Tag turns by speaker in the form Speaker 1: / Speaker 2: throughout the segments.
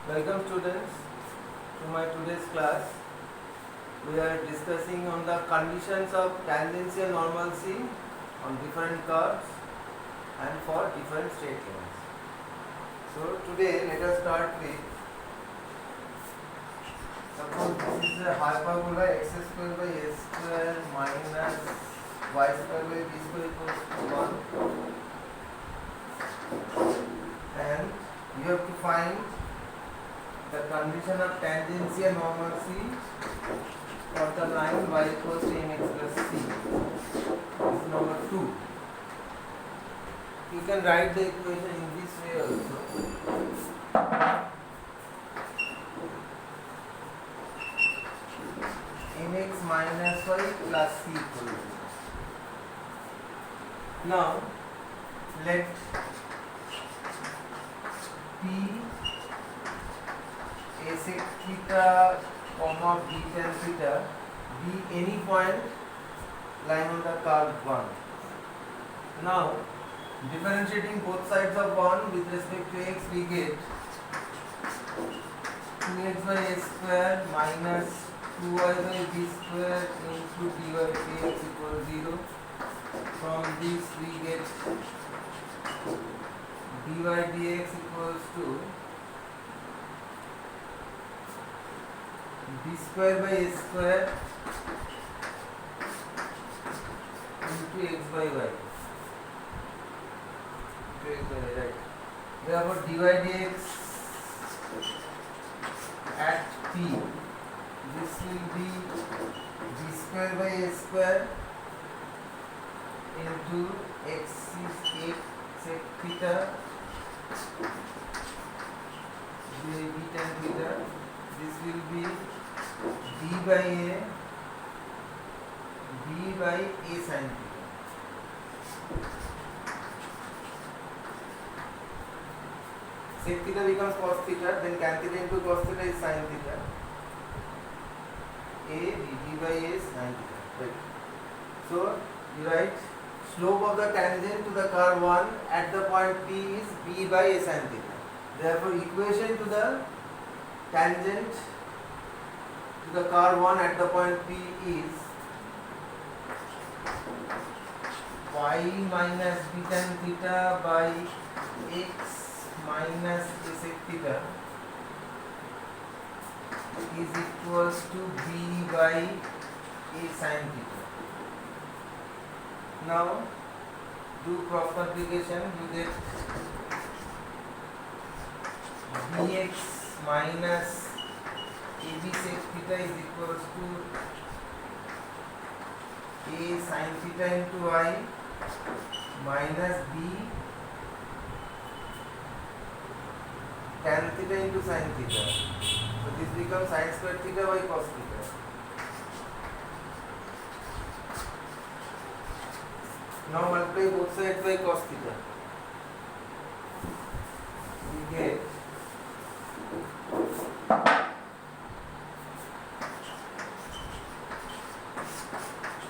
Speaker 1: Welcome students to my today's class. We are discussing on the conditions of tangential normalcy on different curves and for different straight lines. So today let us start with, suppose this is a hyperbola x square by a square minus y square by b square equals to 1, and you have to find the condition of tangential normalcy for the line y equals to mx plus c. This is number 2. You can write the equation in this way also. Mx minus y plus c equal to. Now let P a sec theta comma b tan theta be any point lying on the curve 1. Now differentiating both sides of 1 with respect to x, we get 2x by a square minus 2y by b square into dy by dx equals 0. From this we get dy dx equals to b square by a square into x by y. Right. Therefore dy dx at p, this will be b square by a square into x is 8 sec theta b tan theta. This will be b by a sin theta. Sec theta becomes cos theta, then tan theta into cos theta is sin theta. B by a sin theta. Right. So you write slope of the tangent to the curve 1 at the point P is b by a sin theta. Therefore equation to the tangent to the curve 1 at the point P is y minus b tan theta by x minus a sec theta is equals to b by a sin theta. Now do cross multiplication, you get bx minus ab sec theta is equals to a sin theta into y minus b tan theta into sin theta. So this becomes sin square theta by cos theta. Now multiply both sides by cos theta. We get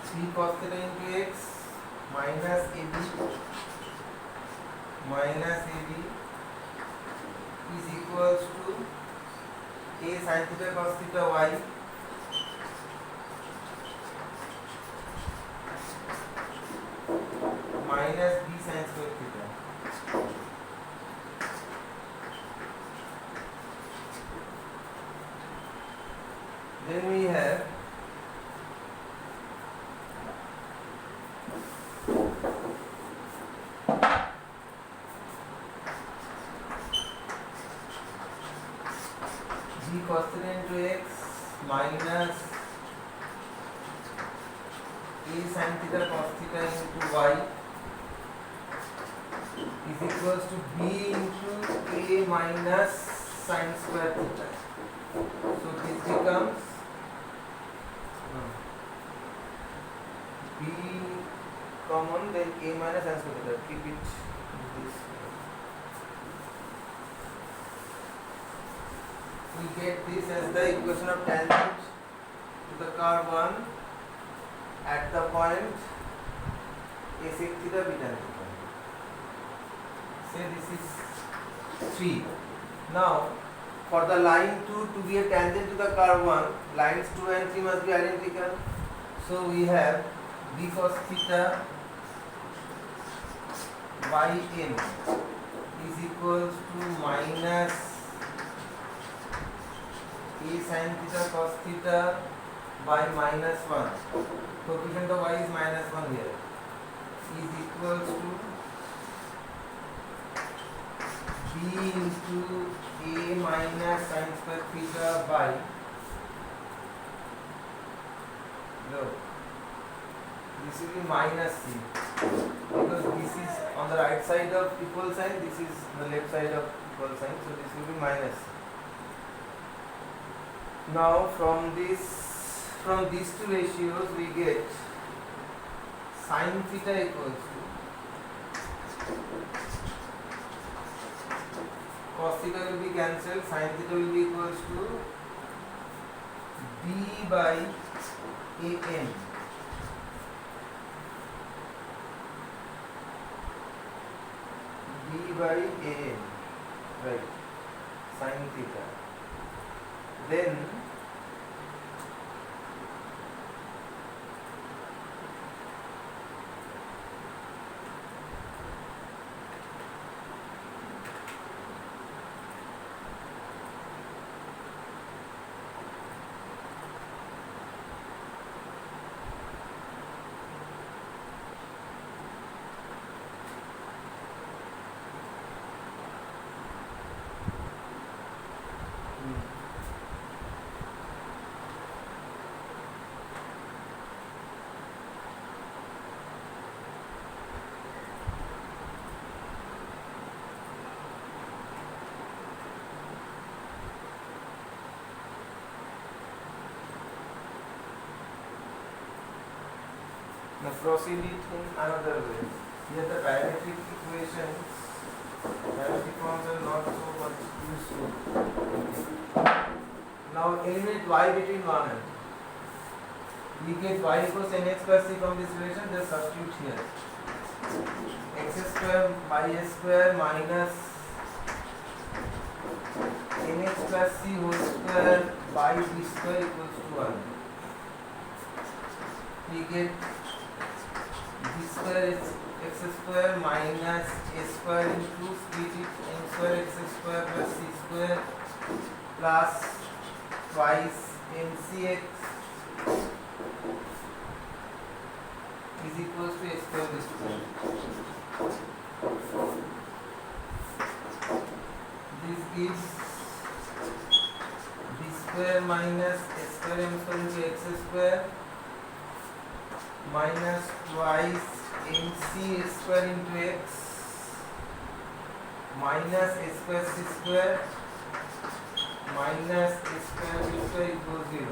Speaker 1: c cos theta into x minus ab is equals to a sin theta cos theta y minus b sin square theta. Then we have g cos theta into x minus a sin theta cos theta into y is equals to b into a minus sin square theta. So this becomes b common, then a minus sin square theta. Keep it this way. We get this as the equation of tangent to the curve 1 at the point a sec theta b tan theta. Say this is 3. Now for the line 2 to be a tangent to the curve 1, lines 2 and 3 must be identical. So we have b cos theta by n is equals to minus a sin theta cos theta by minus 1. Coefficient of y is minus 1 here. Is equals to b into a minus sin square theta by this will be minus c, because this is on the right side of equal sign, this is the left side of equal sign, so this will be minus c. Now from these two ratios we get sin theta equals to cos theta will be cancelled, sin theta will be equals to b by an, b by an, right, sin theta. Then now proceed it in another way. Here the diametric equations, diametric forms are not so much useful. Now eliminate y between 1 and 2. We get y equals mx plus c from this relation, just substitute here. X square by a square minus mx plus c whole square by b square equals to 1. We get b square is x square minus a square into split it m square x square plus c square plus twice mcx is equals to a square b square. This gives b square minus a square m square into x square minus twice mc square into x minus a square c square minus a square b square equals 0.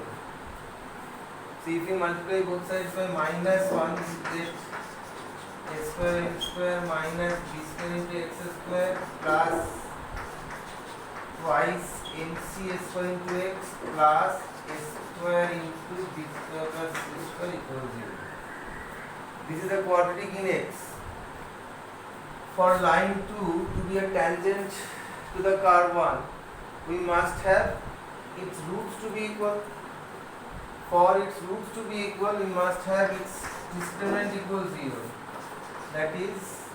Speaker 1: So if you multiply both sides by minus 1, you get a square m square minus b square into x square plus twice mc square into x plus a square into b square plus c square equals 0. This is a quadratic in x. For line 2 to be a tangent to the curve 1, we must have its roots to be equal. For its roots to be equal, we must have its discriminant equal 0. That is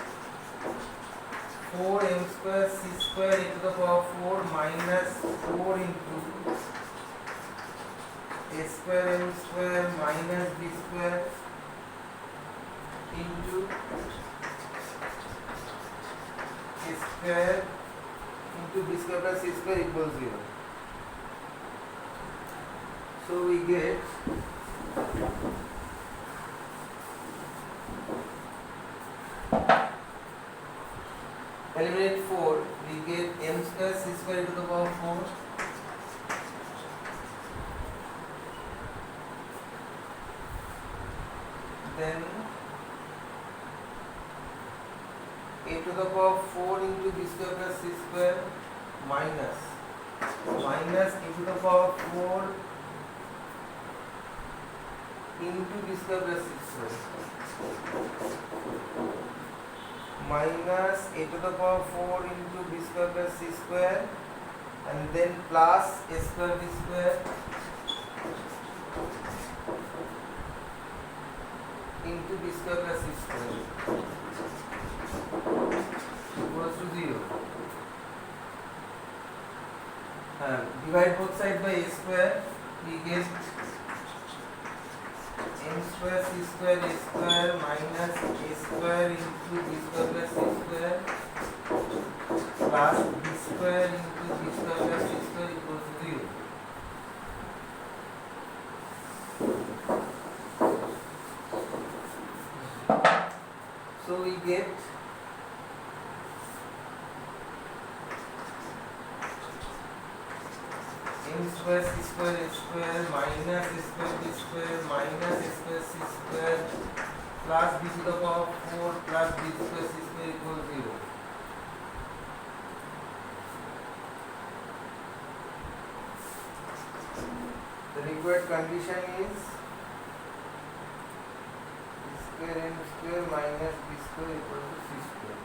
Speaker 1: 4m square c square e to the power 4 minus 4 into a square m square minus b square into a square into b square plus c square equals 0. So we get eliminate 4, we get m square c square e to the power 4 then a to the power 4 into b square plus c square minus a to the power 4 into b square plus c square minus a to the power 4 into b square plus c square and then plus a square b square into b square plus c square equals to 0. Divide both sides by a square, we get m square c square a square minus a square into b square plus c square plus b square into b square plus c square equals to 0. So we get m square c square a square minus a square b square minus a square c square plus b to the power 4 plus b square c square equals 0. The required condition is b square m square minus b square equals to c square.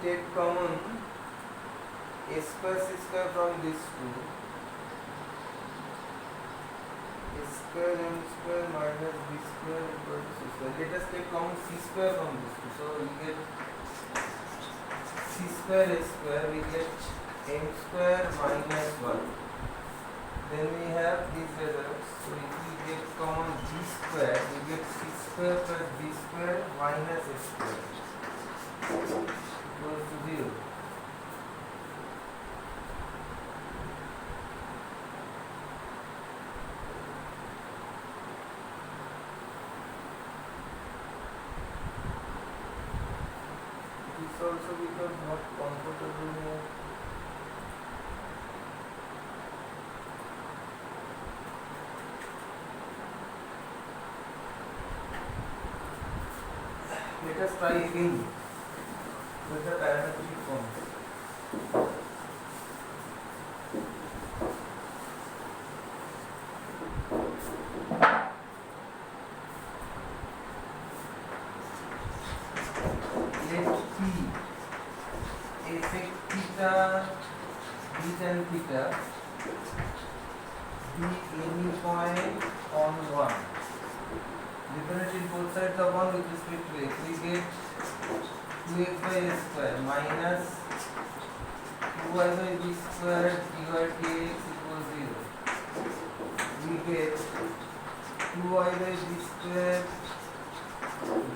Speaker 1: Take common a square c square from these two, a square m square minus b square equals to c square. Let us take common c square from these two. So we get c square a square, we get m square minus 1. Then we have these results. So if we get common b square, we get c square plus b square minus a square equals to 0. This also becomes not comfortable here. Let us try again with the parametric forms. Let P a sec theta b tan theta be any point on 1. Differentiate both sides of 1 with respect to x. We get 2x by a square minus 2y by b square dy dx equals 0. We get 2y by b square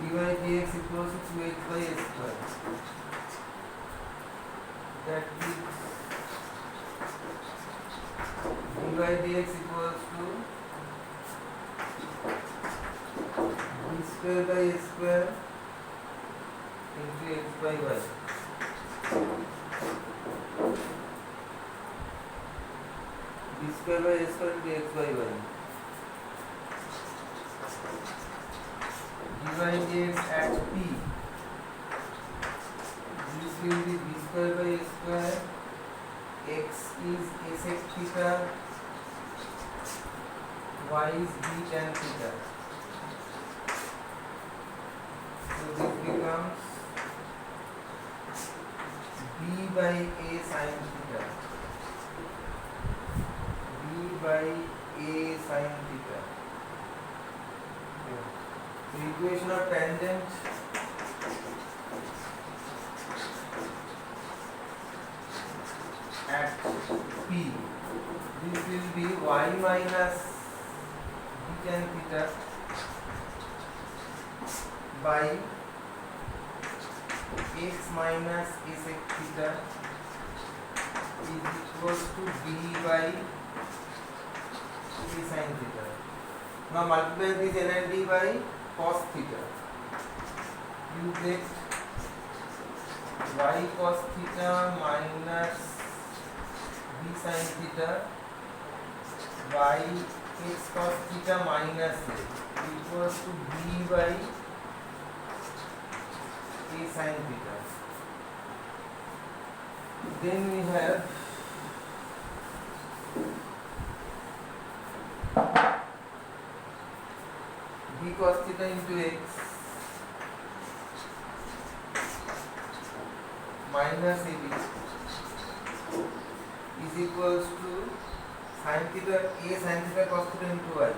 Speaker 1: dy dx equals to 2x by a square. That gives dy dx equals to b square by a square into x by y. B square by a square into x by y. Dy dx at P. This will be b square by a square. X is a sec theta. Y is b tan theta. So this becomes b by a sin theta. B by a sin theta. Okay. The equation of tangent at P. This will be y minus b tan theta by x minus a sec theta is equals to b by a sin theta. Now multiply this n and d by cos theta. You get y cos theta minus b sin theta by x cos theta minus a equals to b by a sin theta. Then we have b cos theta into x minus ab is equals to sin theta a sin theta cos theta into y.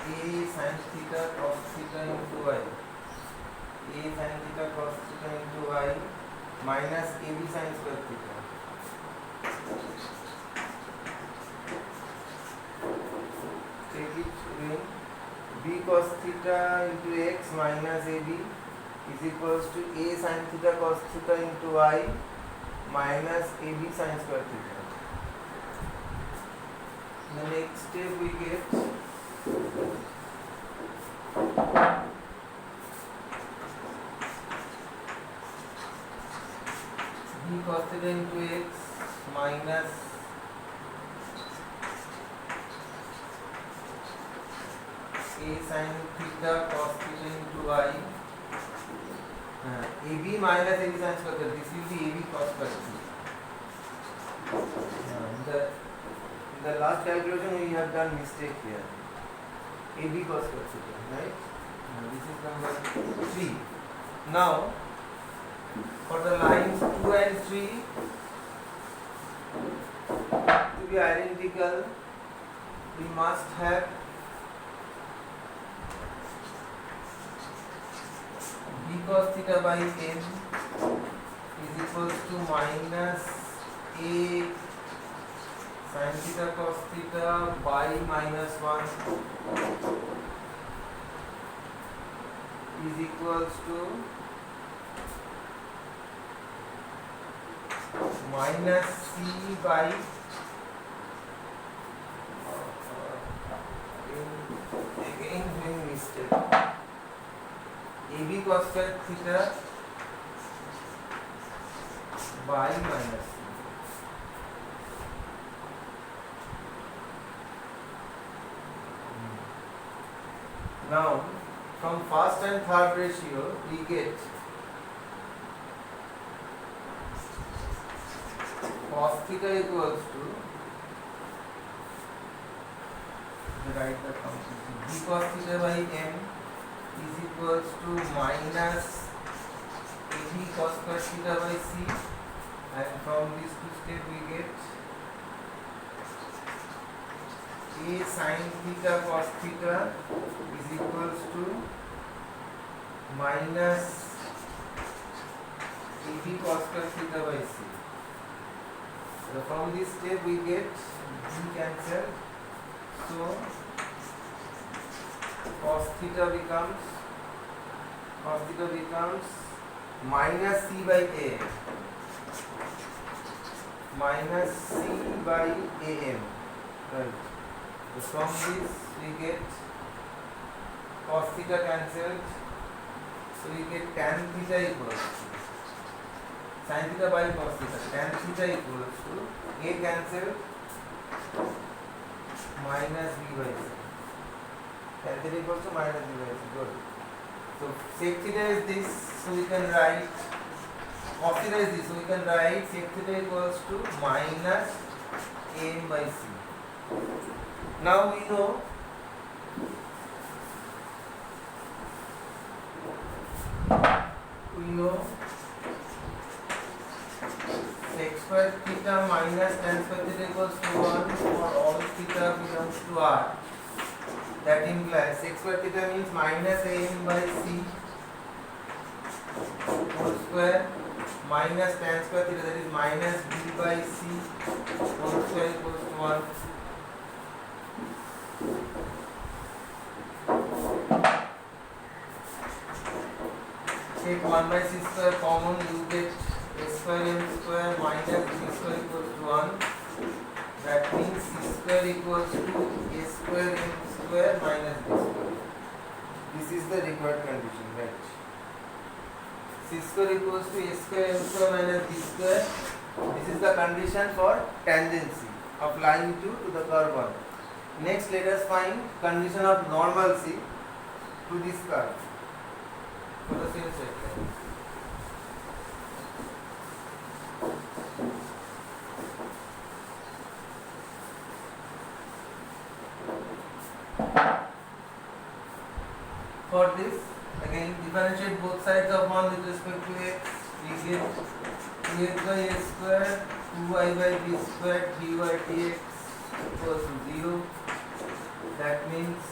Speaker 1: A sin theta cos theta into y. A sin theta cos theta into y minus ab sin square theta. Take it again. B cos theta into x minus ab is equals to a sin theta cos theta into y minus ab sin square theta. The next step we get b cos theta into x minus a sin theta cos theta into y. AB minus AB sin square theta. This will be AB cos square theta. In the last calculation we have done mistake here. AB cos square theta, right? This is number 3. Now for the lines 2 and 3 to be identical, we must have b cos theta by n is equals to minus a sin theta cos theta by minus 1 is equals to minus c by again doing mistake. AB cos square theta by minus c. Now from first and third ratio we get cos theta equals to, write the combination, b cos theta by m is equals to minus ab cos square theta by c, and from these two steps we get a sin theta cos theta is equals to minus ab cos square theta by c. So from this step we get b cancelled, so cos theta becomes minus c by a minus c by am, right? So from this we get cos theta cancelled, so we get tan theta equals to sin theta by cos theta, tan theta equals to a cancelled minus b by c. Tan theta equals to minus b by c. Good. So sec theta is this, so we can write cos theta is this, so we can write sec theta equals to minus am by c. Now we know sec square theta minus tan square theta equals to 1 for all theta belongs to R. That implies sec square theta means minus am by c whole square minus tan square theta, that is minus b by c whole square equals to 1. Take 1 by c square common, you get a square m square minus b square equals to 1. That means c square equals to a square m square minus b square. This is the required condition, right? C square equals to a square m square minus b square. This is the condition for tangency. of line 2 to the curve 1. Next, let us find condition of normalcy to this curve for the same straight line. For this, again differentiate both sides of 1 with respect to x. We get 2x by a square, 2y by b square, dy dx equals to 0. That means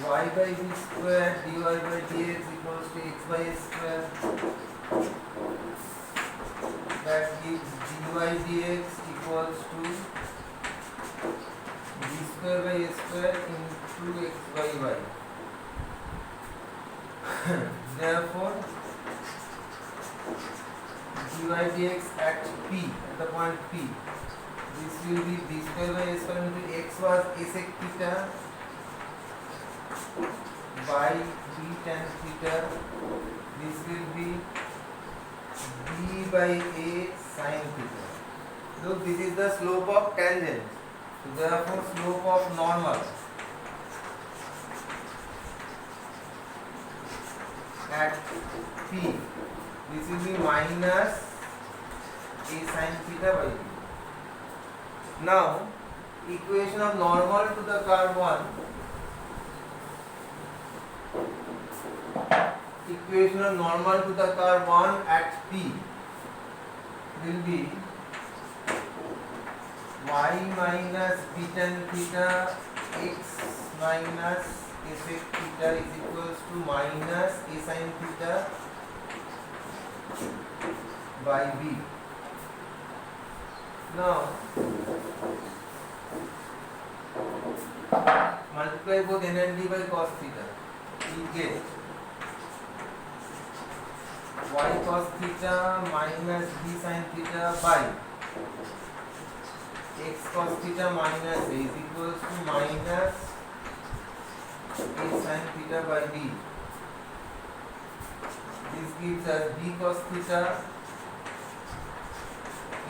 Speaker 1: y by b square, dy by dx equals to x by a square. That gives dy dx equals to b square by a square into x by y. Therefore, dy dx at p, at the point p, this will be b square by a square into x was a sec theta by b tan theta. This will be b by a sin theta. So this is the slope of tangent. So therefore, slope of normal at p, this will be minus a sin theta by b. Now, equation of normal to the curve 1, equation of normal to the curve 1 at p will be y minus b tan theta x minus a sec theta is equals to minus a sin theta by b. Now, multiply both n and d by cos theta. We get y cos theta minus b sin theta by x cos theta minus a is equals to minus a sin theta by b. This gives us b cos theta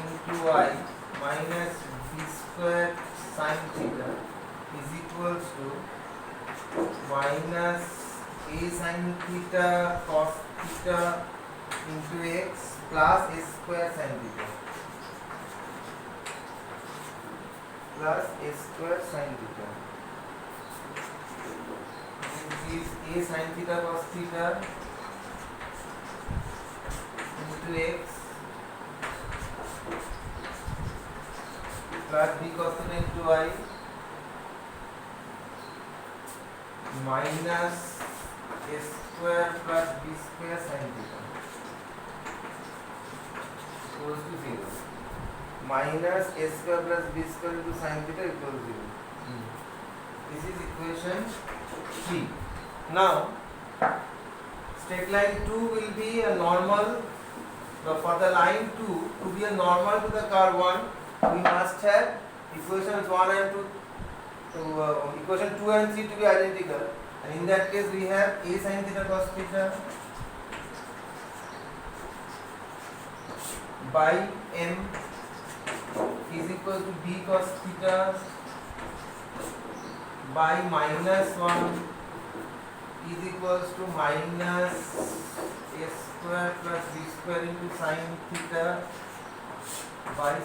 Speaker 1: into y minus b square sin theta is equals to minus a sin theta cos theta into x plus a square sin theta plus a square sin theta. This gives a sin theta cos theta into x plus b cos theta into y minus a square plus b square sin theta equals to 0. Minus a square plus b square into sin theta equals 0. This is equation 3. Now, straight line 2 will be a normal. For the line 2 to be a normal to the curve 1, we must have equations 1 and 2, equation 2 and 3 to be identical. And in that case, we have a sin theta cos theta by m is equal to b cos theta by minus 1 is equals to minus a square plus b square into sin theta by c.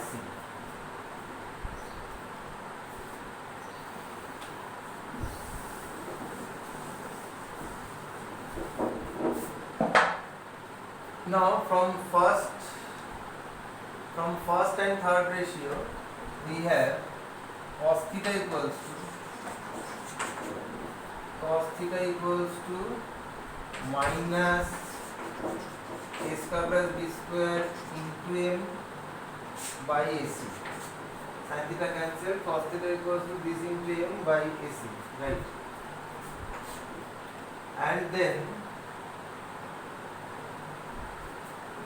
Speaker 1: Now from first and third ratio, we have cos theta equals to minus a square plus b square into m by ac. Sin theta cancelled, cos theta equals to this into m by ac, right? And then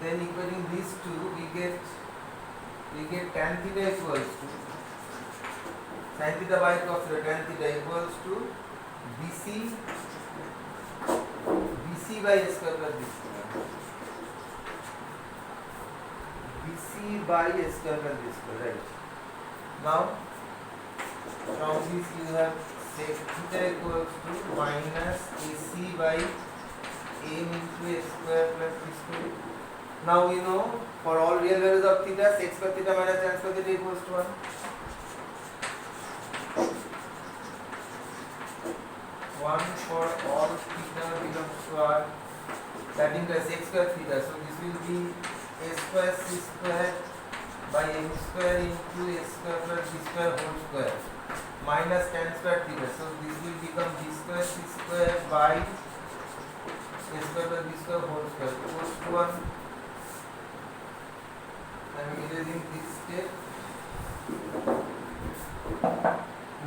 Speaker 1: equating these two, we get tan theta equals to sin theta by cos theta, tan theta equals to bc by a square plus b square. BC by A square plus B square, right? Now, from this you have sec theta equals to minus AC by A into A square plus B square. Now we know for all real values of theta, sec square theta minus tan square theta equals to 1. 1 for all theta belongs to R. That implies sec square theta. So this will be A square C square by M square into A square plus B square whole square minus tan square theta. So this will become B square C square by A square plus B square whole square equals to 1. I am erasing this step.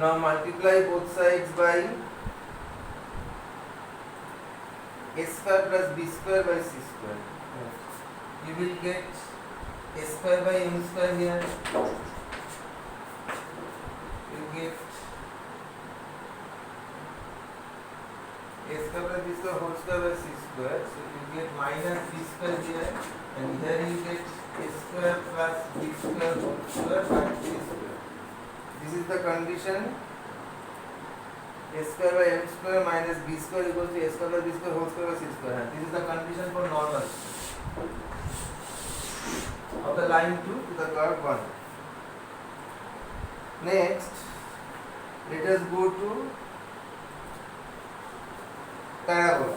Speaker 1: Now multiply both sides by A square plus B square by C square. You will get A square by M square here. You get A square plus B square whole square by C square. So you get minus B square here, and here you get A square plus B square whole square by C square. This is the condition. A square by M square minus B square equals to A square plus B square whole square by C square. This is the condition for normal of the line 2 to the curve 1. Next, let us go to parabola.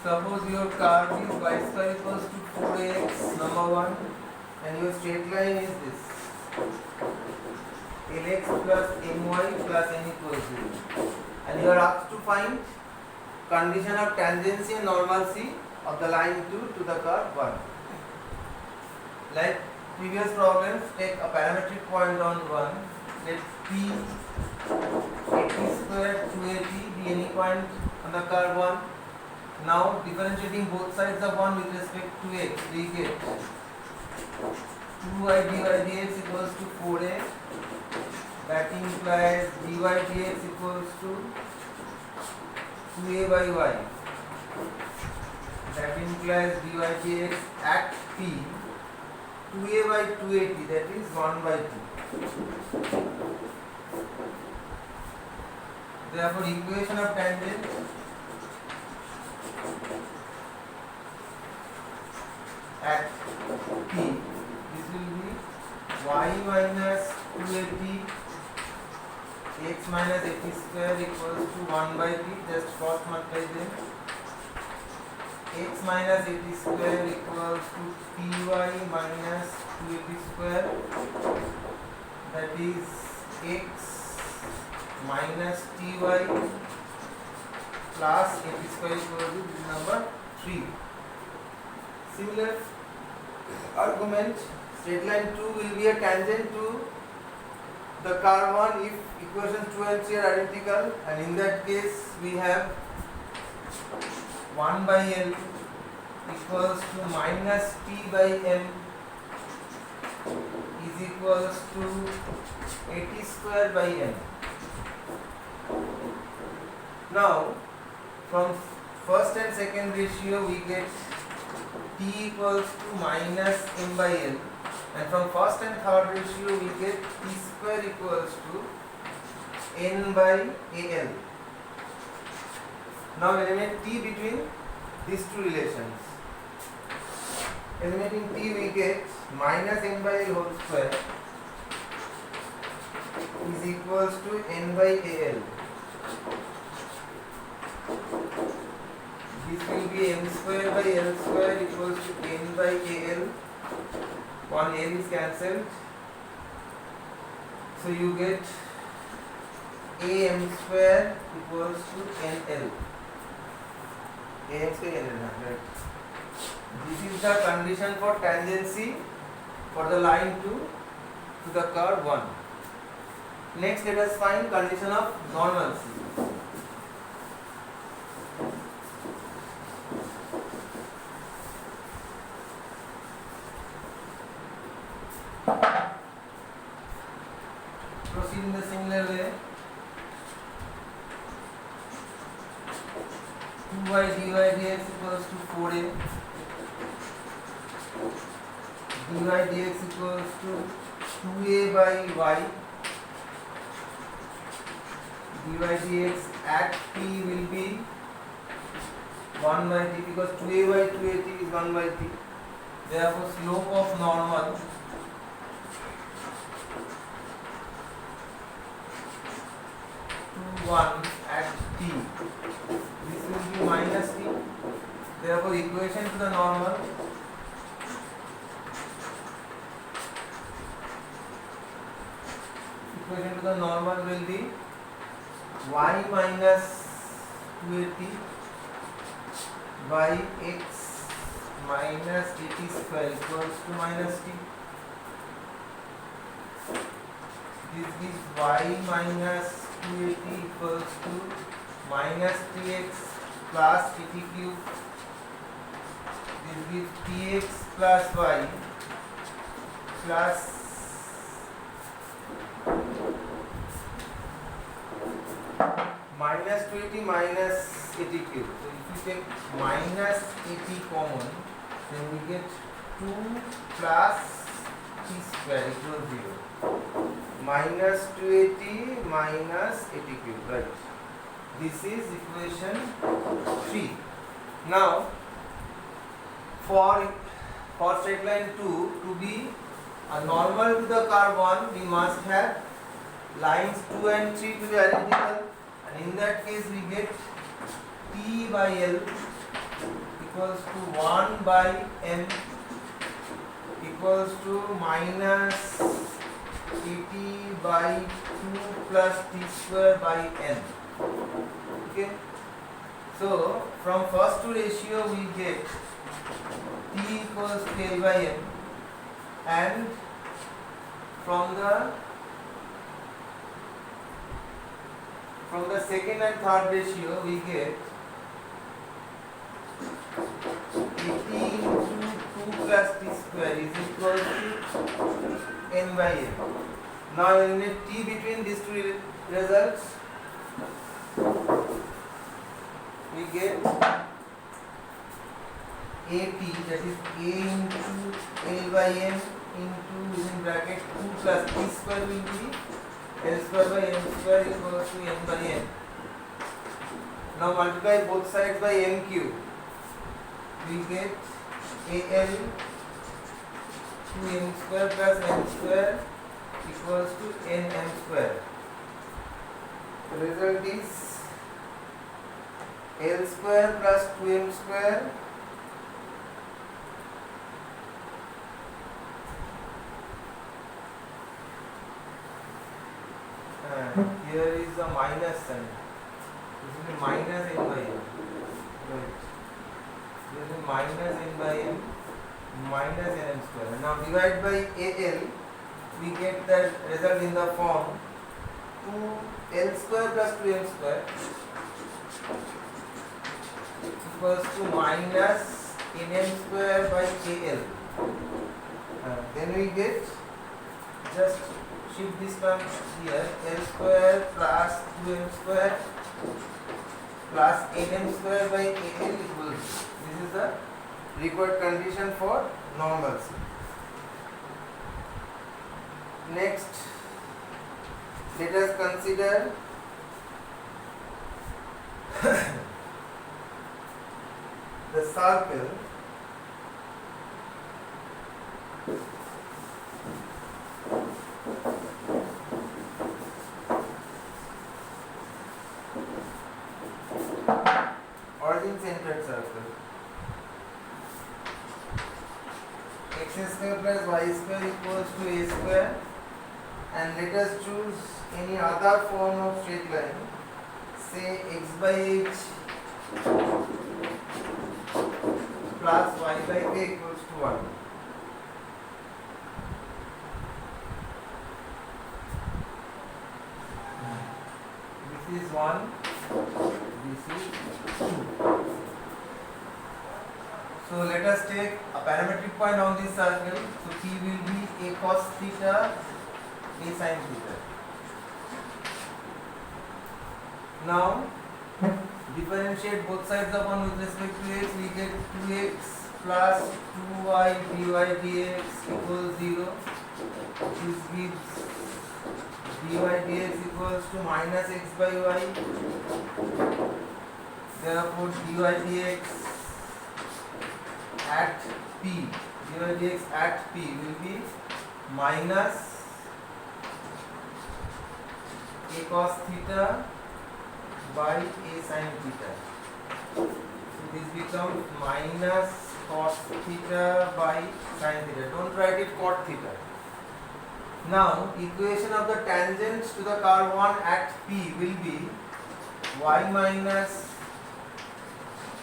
Speaker 1: Suppose your curve is y square equals to 4x, number 1, and your straight line is this lx plus my plus n equals 0, and you are asked to find condition of tangency and normalcy of the line 2 to the curve 1. Like previous problems, take a parametric point on 1, let p 80 square 280 be any point on the curve 1. Now differentiating both sides of 1 with respect to x, we get 2y dy dx equals to 4a. That implies dy dx equals to 2a by y. That implies dy dx at p 2a by 280, that is 1 by 2. Therefore equation of tangent at p, this will be y minus 280 x minus 80 square equals to 1 by p, just cross multiply them. X minus 80 square equals to py minus 280 square, that is x minus ty plus 80 square equals to this number 3. Similar argument, straight line 2 will be a tangent to the curve 1 if equations 2 and 3 are identical, and in that case we have 1 by L equals to minus T by M is equals to 80 square by M. Now from first and second ratio we get T equals to minus M by L, and from first and third ratio we get T square equals to N by AL. Now eliminate T between these two relations. Eliminating T we get minus N by L whole square is equals to N by AL. This will be M square by L square equals to N by AL. One L is cancelled. So you get AM square equals to NL. AM square NL, right? This is the condition for tangency for the line 2 to the curve 1. Next let us find condition of normalcy. Proceed in the similar way. 2y dy dx equals to 4a. dy dx equals to 2a by y. dy dx at t will be 1 by t, because 2a by 2at is 1 by t. Therefore, slope of normal to 1 at t, this will be minus t. Therefore, equation to the normal will be y minus 2at by x minus at square equals to minus t. This gives y minus 2at equals to minus tx plus at cube. This gives tx plus y plus minus 2at minus at cube. So if you take minus at common, then we get 2 plus t square equals 0. Minus 2at minus at cube, right? This is equation 3. Now, for straight line 2 to be a normal to the curve 1, we must have lines 2 and 3 to be identical, and in that case we get t by l equals to 1 by m equals to minus at by 2 plus t square by n. Okay, so from first two ratio we get t equals to l by m, and from the second and third ratio we get at into 2 plus t square is equal to n by m. Now you need t between these two results. We get at, that is a into l by m into within bracket 2 plus t square will be l square by m square equals to n by m. Now multiply both sides by m cube. We get al 2m square plus m square equals to nm square. The result is l square plus 2m square here is a minus sign. This will be minus n by m. Right. This is minus n by m minus nm square. Now divide by al, we get the result in the form 2l square plus 2m square equals to minus nm square by al. Then we get, just shift this term here, l square plus 2m square plus nm square by al equals. This is the required condition for normalcy. Next, let us consider the circle origin centered circle. X square plus y square equals to a square, and let us choose any other form of straight line, say x by h plus y by k equals to 1. This is 1, this is 2. So let us take a parametric point on this circle. So P will be a a cos theta, a sin theta. Now differentiate both sides of 1 with respect to x, we get 2x plus 2y dy dx equals 0. This gives dy dx equals to minus x by y. Therefore dy dx at p, dy dx at p will be minus a cos theta by a sin theta. So this becomes minus cos theta by sin theta. Don't write it cot theta. Now equation of the tangents to the curve 1 at p will be y minus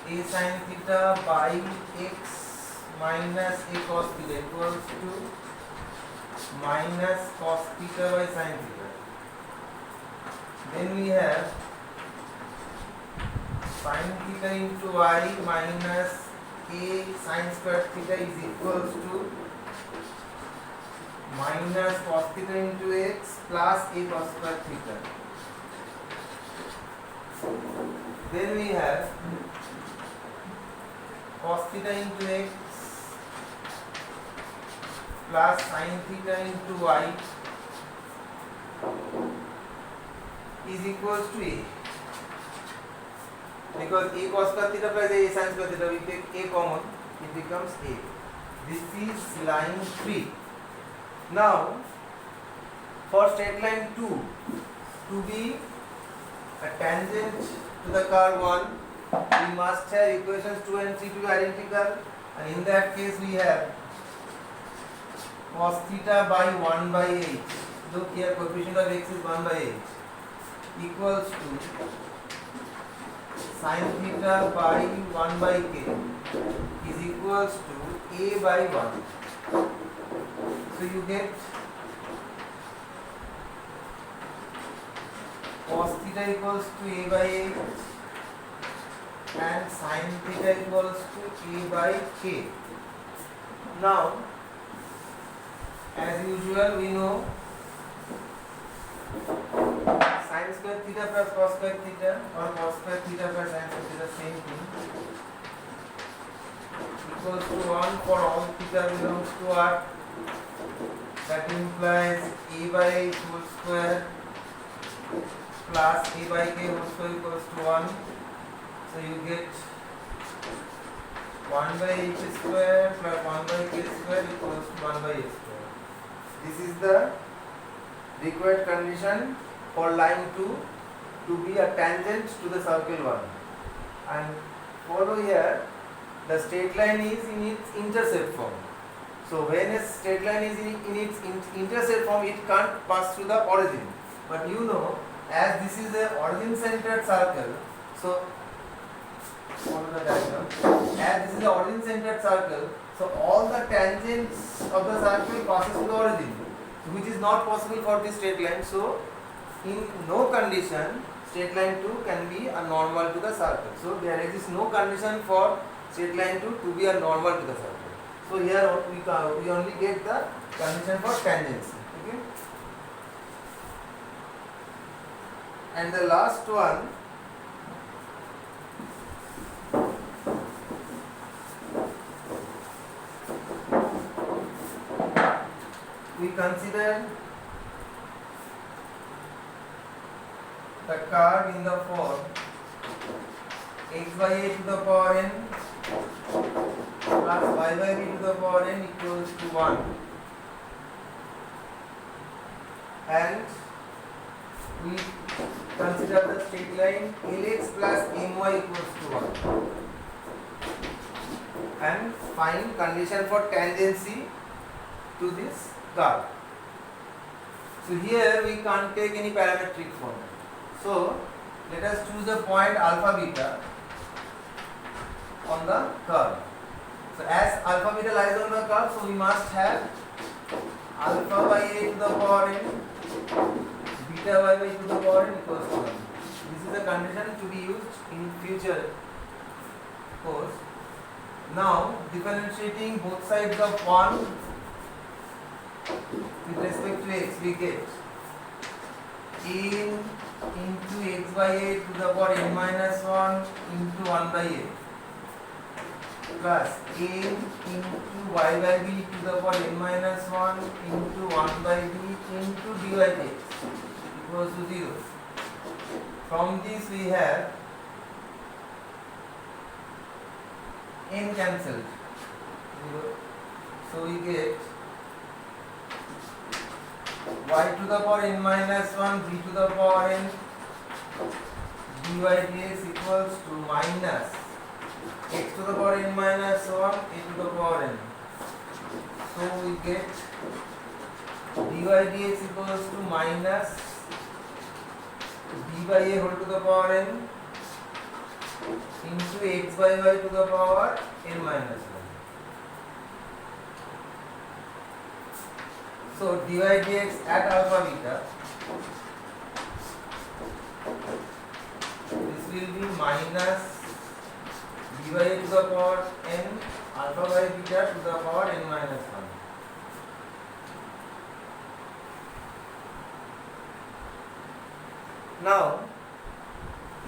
Speaker 1: a sin theta by x minus a cos theta equals to minus cos theta by sin theta. Then we have sin theta into y minus a sin square theta is equals to minus cos theta into x plus a cos square theta. Then we have cos theta into x plus sin theta into y is equals to a. Because a cos square theta plus a sin square theta, we take a common, it becomes a. This is line 3. Now for straight line 2 to be a tangent to the curve 1, we must have equations 2 and 3 to be identical, and in that case we have cos theta by 1 by h. Look here, coefficient of x is 1 by h equals to sin theta by 1 by k is equals to a by 1. So you get cos theta equals to a by h and sin theta equals to a by k. Now as usual we know sin square theta plus cos square theta or cos square theta plus sin square theta, same thing, equals to 1 for all theta belongs to R. That implies a by h whole square plus a by k whole square equals to 1. So you get 1 by h square plus 1 by k square equals to 1 by h square. This is the required condition for line 2 to be a tangent to the circle 1. And follow here, the straight line is in its intercept form. So when a straight line is in its intercept form, it can't pass through the origin. But you know, as this is a origin centered circle, so follow the diagram. As this is the origin centered circle, so all the tangents of the circle passes through the origin, which is not possible for this straight line. So in no condition straight line 2 can be a normal to the circle. So there exists no condition for straight line 2 to be a normal to the circle. So here we only get the condition for tangency. Okay. And the last one, we consider the curve in the form x by a to the power n plus y by b to the power n equals to 1, and we consider the straight line Lx plus my equals to 1 and find condition for tangency to this curve. So here we can't take any parametric form. So let us choose a point alpha beta on the curve. So as alpha beta lies on the curve, so we must have alpha by a to the power n, beta by a to the power n equals to 1. This is the condition to be used in future course. Now differentiating both sides of 1 with respect to x, we get n into x by a to the power n minus 1 into 1 by a plus n into y by b to the power n minus 1 into 1 by b into dy dx equals to 0. From this we have n cancelled 0, so we get y to the power n minus 1 b to the power n dy dx equals to minus x to the power n minus 1 a to the power n. So we get dy dx equals to minus d by a whole to the power n into x by y to the power n minus 1. So dy dx at alpha beta, this will be minus dy to the power n alpha by beta to the power n minus 1. Now,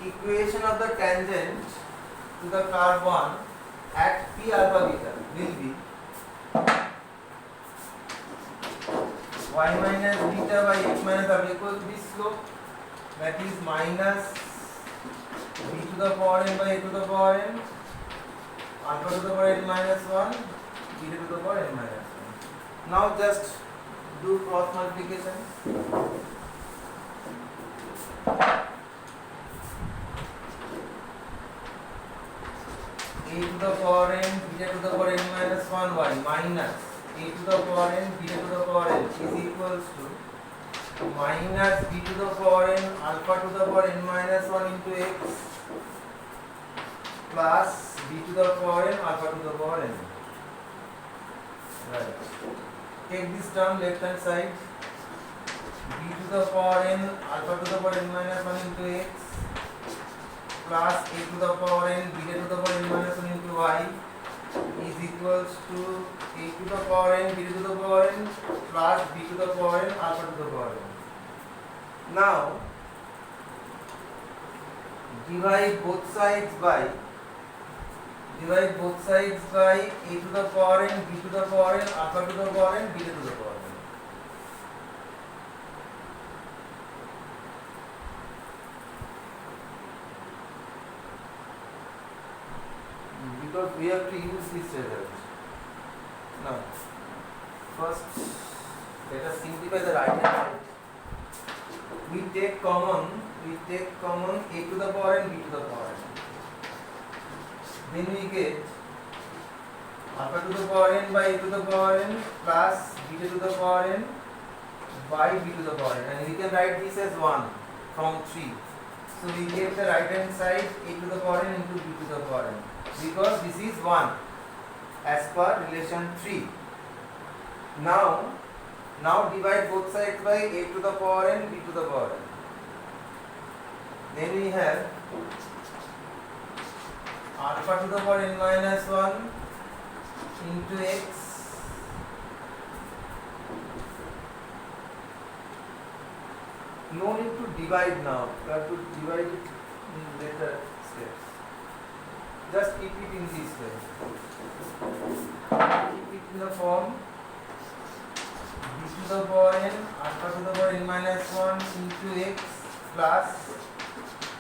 Speaker 1: equation of the tangent to the curve 1 at p alpha beta will be y minus beta by x minus alpha equals to this slope, that is minus b to the power n by a to the power n alpha to the power n minus 1 beta to the power n minus 1. Now just do cross multiplication. A to the power n beta to the power n minus 1 y minus a to the power n beta to the power n is equals to minus b to the power n alpha to the power n minus 1 into x plus b to the power n alpha to the power n. Right. Take this term left hand side, b to the power n alpha to the power n minus 1 into x plus a to the power n beta to the power n minus 1 into y is equals to a to the power n beta to the power n plus b to the power n alpha to the power n. Now divide both sides by a to the power n b to the power n alpha to the power n beta to the power n. Because we have to use this result. Now, first let us simplify the right hand side. We take common a to the power n b to the power n. Then we get alpha to the power n by a to the power n plus beta to the power n by b to the power n, and we can write this as 1 from 3. So we get the right hand side a to the power n into b to the power n, because this is 1 as per relation 3. Now divide both sides by a to the power n b to the power n. Then we have alpha to the power n minus 1 into x no need to divide now, you have to divide it in later steps. Just keep it in this way. Keep it in the form b to the power n alpha to the power n minus 1 into x plus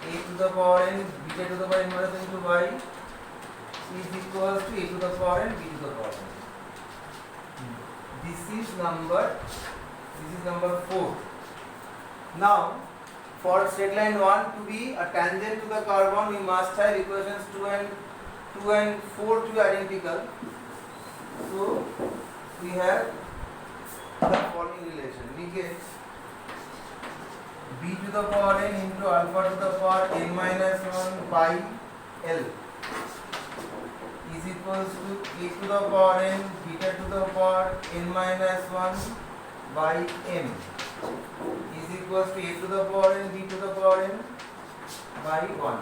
Speaker 1: a to the power n beta to the power n minus 1 into y is equals to a to the power n b to the power n. This is number 4. Now for straight line 1 to be a tangent to the curve 1, we must have equations 2 and 4 to be identical. So we have the following relation. We get b to the power n into alpha to the power n minus 1 by L is equals to a to the power n beta to the power n minus 1 by m is equals to a to the power n b to the power n by 1.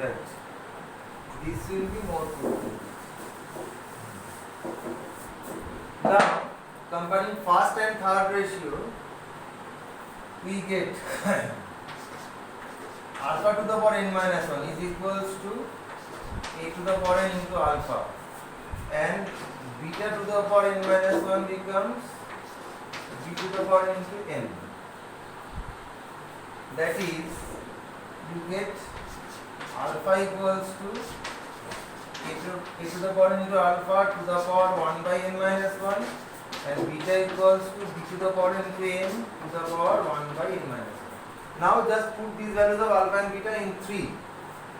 Speaker 1: Right. This will be more fruitful. Now comparing first and third ratio, we get alpha to the power n minus 1 is equals to a to the power n into alpha, and beta to the power n minus 1 becomes b to the power n into n. That is, you get alpha equals to a to the power n into alpha to the power 1 by n minus 1, and beta equals to b to the power n into n to the power 1 by n minus 1. Now just put these values of alpha and beta in 3.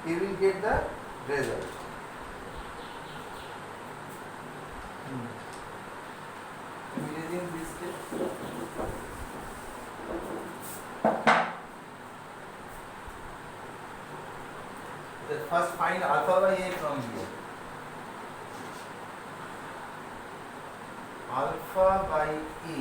Speaker 1: You will get the result. Using this step. First find alpha by a from here. Alpha by a.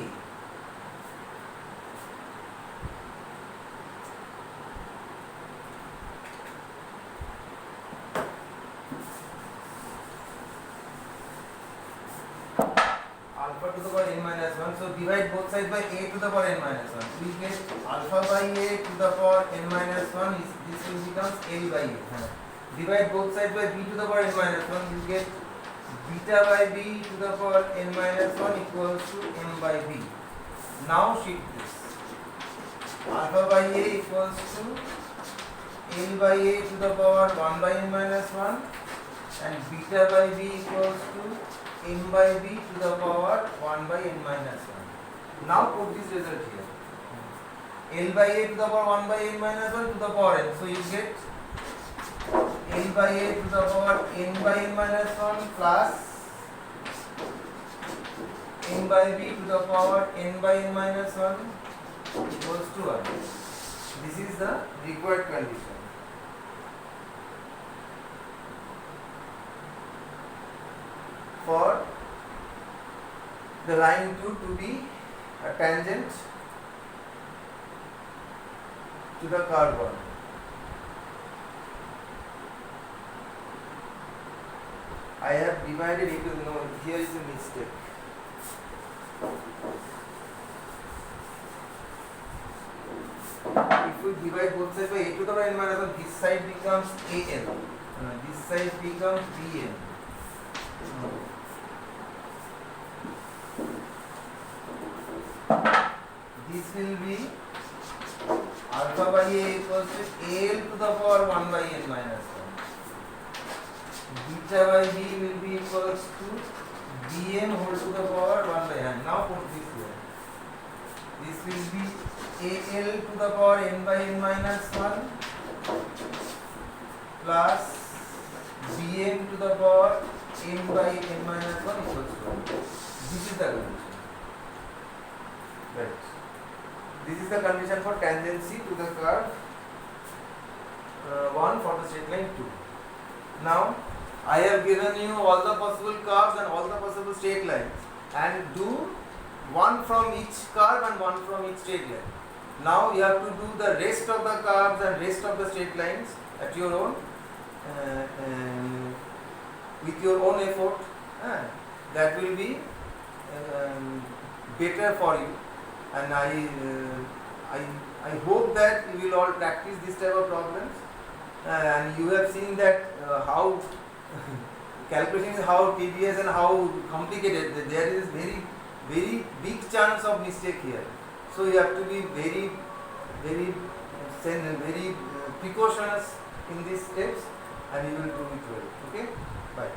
Speaker 1: Alpha to the power n minus 1. So divide both sides by a to the power n minus 1. We get alpha by a to the power n minus 1. This will becomes l by a. Divide both sides by b to the power n minus 1. You get beta by b to the power n minus 1 equals to m by b. Now shift this. Alpha by a equals to l by a to the power 1 by n minus 1, and beta by b equals to m by b to the power 1 by n minus 1. Now put this result here. L by a to the power 1 by n minus 1 to the power n. So you get L by a to the power n by n minus 1 plus n by b to the power n by n minus 1 equals to 1. This is the required condition. For the line 2 to be a tangent to the curve 1. I have divided it into, no, here is a mistake. If we divide both sides by a to the power n minus 1, this side becomes an, this side becomes bn. This will be alpha by a equals to l to the power 1 by n minus 1. Beta by b will be equals to bn whole to the power 1 by n. Now put this here. This will be al to the power n by n minus 1 plus bn to the power n by n minus 1 equals to 1. This is the condition. Right. This is the condition for tangency to the curve 1 for the straight line 2. Now I have given you all the possible curves and all the possible straight lines, and do one from each curve and one from each straight line. Now you have to do the rest of the curves and rest of the straight lines at your own with your own effort. That will be better for you, and I hope that you will all practice this type of problems, and you have seen that how calculation is how tedious and how complicated. There is very big chance of mistake here, so you have to be very precautionous in these steps, and you will do it well. Okay, bye.